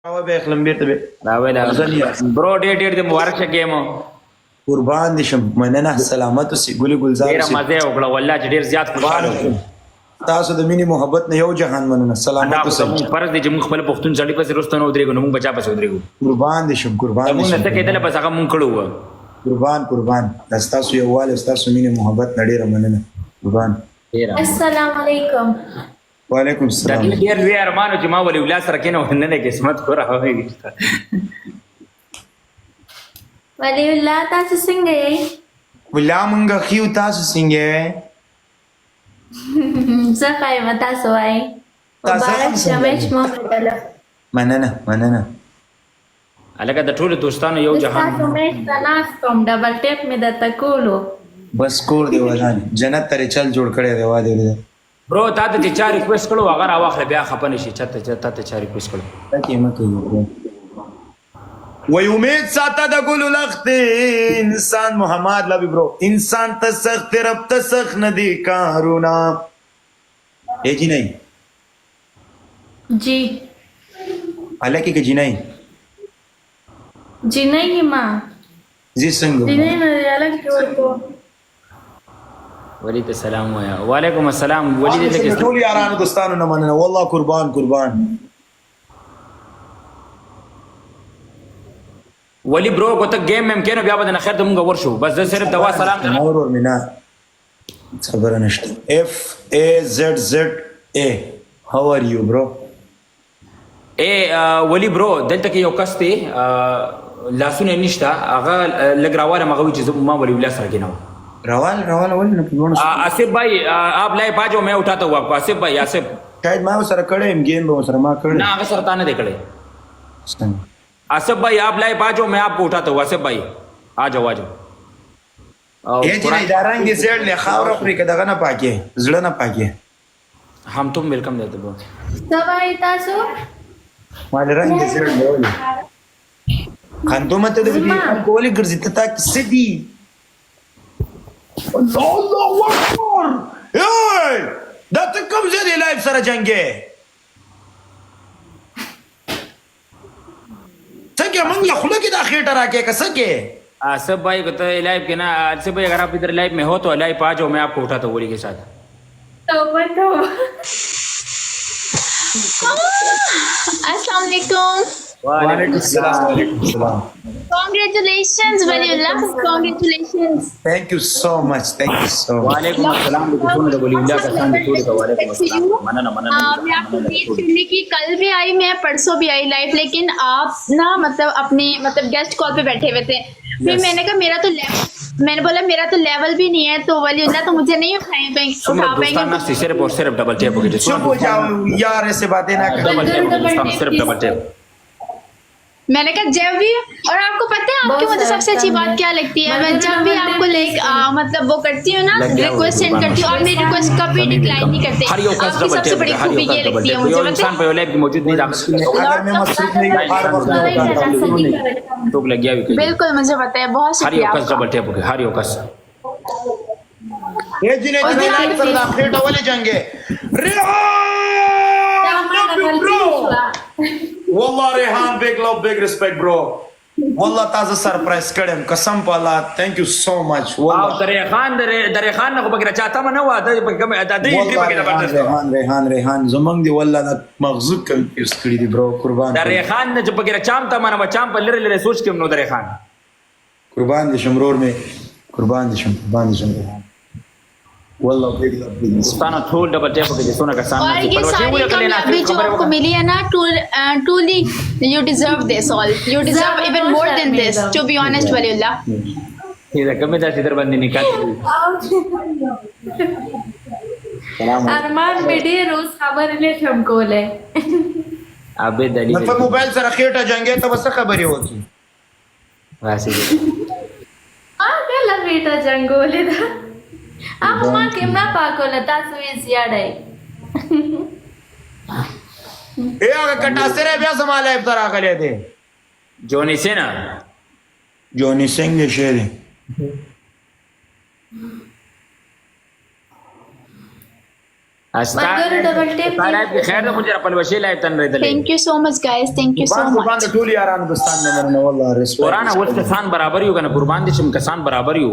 راوي به خلم بیرته به راوي دا برو ډېر د مبارک شه کېمو قربان دي شم مننه سلامت اوسې ګلي ګلزار ډېره اوسې مزه وکړه والله چې ډېر زیات خوشاله وم تاسو د مینې محبت نه یو جهان مننه سلامت دا اوسې موږ فرض دی چې موږ خپل پښتون ځړې پسې رستو نه ودرېږو نو موږ بچا پسې ودرېږو قربان دي شم قربان دي موږ شم نه څه کېدله بس هغه موږ کړو وو قربان تاسو یووالی تاسو مینې محبت نه ډېره مننه قربان ډېره السلام علیکم وعلیکم دا السلام ډېر لوی ارمان و چې ما ولې ولا سره کېنه نن قسمت خو راوي ولی الله تاسو څنګه یې ولا مونږ خيو تاسو څنګه زه قایم تاسو وای تاسو هم مبارک شمش مو کړل مننه الګا د ټولو دوستانو یو جهان تاسو مې تناس کوم ډبل ټیپ مې د تکولو بس کور دی ولان جنت ته چل جوړ کړی دی واده دی برو تا ته چې چا ریکوست کړو هغه راواخله بیا خپه نشي چاته ته چا ریکوست کړو تاکي مکه وی امید ساته د ګلو لخت انسان محمد لبی برو انسان ته سخت رب ته سخت ندی کارونا اے جی نہیں جی حالانکہ کہ جی نہیں جی نه ما جی جی څنګه نه نه الګ ورکو ولی ته سلام وایا وعلیکم السلام ولی دې کې ټول یارانو دوستانو نه مننه والله قربان ولی برو کو ته گیم مم کینو بیا به نه خیر ته مونږ ورشو بس زه صرف دوا سلام ته اور مینا صبر نشته اف ا زد زد ا هاو ار یو برو اے ولی برو دلته کې یو کس دی لاسونه نشته هغه لګراواله مغوي چې ما ولی ولا سره کینو روان ول نه پلوونه आसिफ भाई आप लाइव आ जाओ मैं उठाता हूँ आपको आसिफ भाई आसिफ شاید ما سره کړم گیم به سره ما کړم ना आगे सरता ने देखड़े आसिफ भाई आप लाइव आ जाओ मैं आपको उठाता हूँ आसिफ भाई आ जाओ اے چې نه دارنګ دې زړ نه خاور پرې کداغه نه پاکي زړه نه پاکي हम तुम वेलकम देते ब्रो سوای تاسو مال رنگ دې زړ نه ولي خندو مته دې کولی ګرځي ته تا کیسه دي الله اکبر اے دا ته کوم ځای دی لایف سره جنگه څنګه مونږ له خلک د اخیټه راکې کسکه आसिफ भाई को तो लाइव के ना आसिफ भाई अगर आप इधर लाइव में हो तो लाइव आ जाओ मैं आपको उठाता हूँ वली के साथ तो अस्सलाम वालेकुम वालेकुम सलाम congratulations Waliullah congratulations thank you so much वालेकुम अस्सलाम बिल्कुल तो वली का साथ छोड़ दो वालेकुम अस्सलाम मैं आपको वेट करने की कल भी आई मैं परसों भी आई लाइव लेकिन आप ना मतलब अपने गेस्ट कॉल पे बैठे हुए थे फिर मैंने कहा मैंने बोला मेरा तो लेवल भी नहीं है तो वलीउल्लाह तो मुझे नहीं उठा पाएंगे सिर्फ डबल टैप हो गया चुप हो जाओ यार ऐसे बातें ना कर डबल टैप सिर्फ डबल टैप मैंने कहा जब भी और आपको पता है आपकी मुझे सबसे अच्छी बात क्या लगती है मैं जब भी आपको मतलब वो करती हूँ ना रिक्वेस्ट सेंड करती हूँ आप मेरी रिक्वेस्ट कभी डिक्लाइन नहीं करते आपकी सबसे बड़ी खूबी ये लगती है मुझे इंसान पे लाइव मौजूद नहीं अगर मैं मसरूफ नहीं हूं हर वक्त तो लग गया भी बिल्कुल मुझे पता है बहुत हर शुक्रिया योकस डबल टैप हो गया हर योकस ये जिने जिने लाइक कर दा फेट वाले जंगे والله Rehan big love big respect bro والله تاسو surprise کړم قسم په الله ثانک یو سو مچ او درې خان نه بګر چاته ما نه و د کوم د دې کې بګر زبردست ریحان زمنګ دی والله د مغزوب کنفیوز کړی دی برو قربان درې خان نه بګر چام ته ما چام په لری سوچ کې نو درې خان قربان دي شمرور می قربان دي شم والله big love big ستانه ټول ډبل ټیپ کې سونه کا और سامنے ये सारी कामयाबी जो आपको मिली है ना truly you deserve this all you deserve even more than this to be honest Waliullah ये कमे दा इधर बंदी निकाल ارمان مې ډېر اوس خبرې نه شم کولای ابه دلیل په موبایل سره خېټه جنگه ته وسه خبري وکی واسي کله بیٹا جنگولې ده هغه ما کیمرا پاکوله تاسو یې زیاړی اے هغه کټا سره بیا سماله افطار غلې دي جونی سینا جونی سنگ شه دي ملګرو ډبل ټیپ لایف کې خیر ده مونږ را پلوشي لایف تن رېدلې Thank you so much, guys. Thank you so قربان much. د ټول یارانو دوستان نه مننه والله ریسپیکټ قرآن اوس کسان برابر یو کنه قربان دي چې کسان برابر یو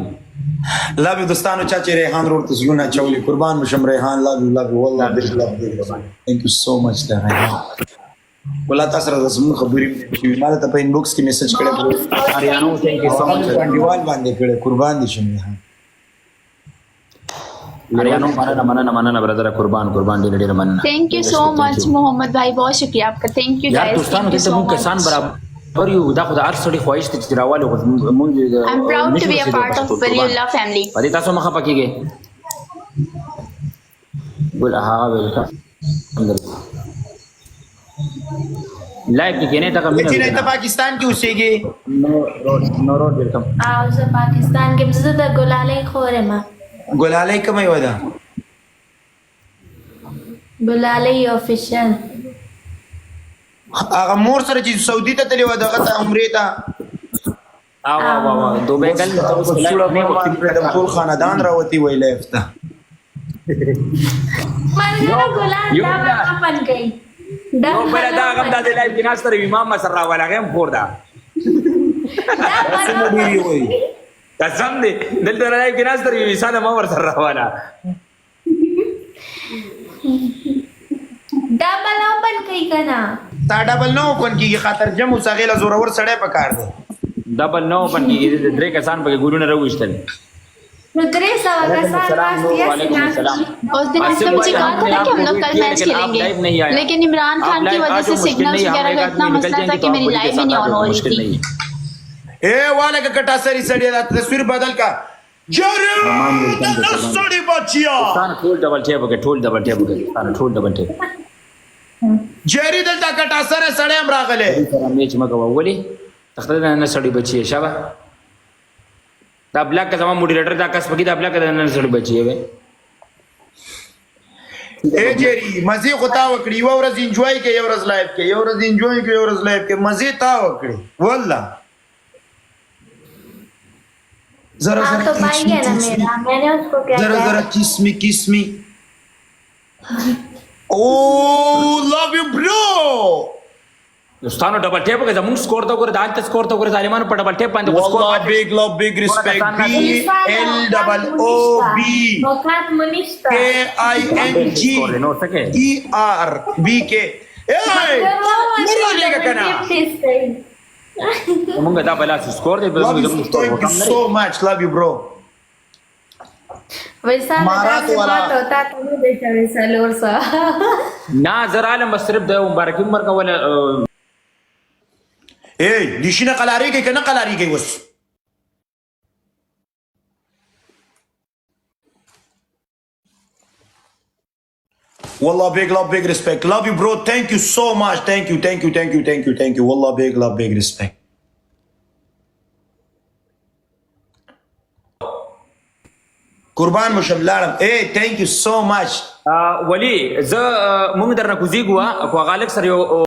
لو یو دوستانو چا چې ریحان روډ ته زونه چولې قربان مشم ریحان لو یو والله بالله ثانک یو سو مچ ده ولا تاسو سره زموږ خبرې چې ما ته په انبوکس کې میسج کړی اریانو ثانک یو سو مچ دیوال باندې کړی قربان دي شم ریحان اریانو مننه برادر قربان ډېر ډېر مننه Thank you so much, Mohammad भाई. बहुत शुक्रिया आपका. Thank you, یار guys. دوستانو Thank you دلته so مونږ much. کسان برابر یو دا خو د هر سړي خواهش ته چې راواله مونږ I'm proud to be a part of Waliullah family. پدې تاسو مخه پکېږي ګل ها ویلکم لایف کې نه تا کوم چې نه ته پاکستان کې اوسېږي نو روډ ویلکم او زه پاکستان کې زه د ګلالۍ خورې ما ګلالۍ کومه یو ده ګلالۍ افیشل هغه مور سره چې سعودي ته تللی و دغه ته عمرې ته او دوبه کل ټول خاندان راوتی وی لایف ته ملګرو ګلان یو دا دا. خپل گئی نو پر دا غم د لایف کې ناستر امام مسر راواله غم خور دا څنګه ډیری وای قسم دې دلته لایف کې ناستر وی ساده ما ور سره راواله ډبل اوپن کوي کنه تا ډبل نو کون کیږي خاطر جمع سغیل زورور سړی پکار دی ډبل نو باندې درې کسان په ګورونه راوښتل نو 300 کسان وعلیکم السلام उस दिन आपने मुझे कहा था ना कि हम लोग कल मैच खेलेंगे, लेकिन इमरान खान की वजह से सिग्नल्स वगैरह का इतना मसला था कि मेरी लाइव ही नहीं ऑन हो रही थी. ए वाले का कटा सरी सड़ी दा तस्वीर बदल का जरे सड़ी बचिया ټول ډبل ټیپ جری دلته کټا سره سړی هم راغله سره میچ مګو ولی تخته نه سړی بچي شابه دا بلاک کا زما موډریټر دا کس پکې دا بلاک دا نه سړی بچي وي اے جری مزه خو تا وکړي یو ورځ انجوای کې یو ورځ لایف کې یو ورځ انجوای کې یو ورځ لایف کې مزه تا وکړي والله ذرا हाँ तो भाई है ना मेरा मैंने उसको क्या ذرا किया ذرا किसमी ओ love you bro دوستانو ډبل ټیپ کې زموږ سکور ته ګور دالته سکور ته ګور ظالمانو په ډبل ټیپ باندې سکور والله big love big respect B L double O B وقت منیشتا K I N G نو سکے E R B K اے مرونه کنا موږ دا بلا سکور دی love you thank you so much love you bro वैसा मारात लगा वाला। बात होता तो नहीं देखा वैसा लोर सा نا زر عالم بس صرف د مبارک عمر کا ولا اے دشینه قلاری کې کنه قلاری کې وس والله big love big respect love you bro thank you so much thank you والله big love big respect قربان مشم لاړم اے thank you so much ولی ز موږ درنه کوزیګو او غالک سره یو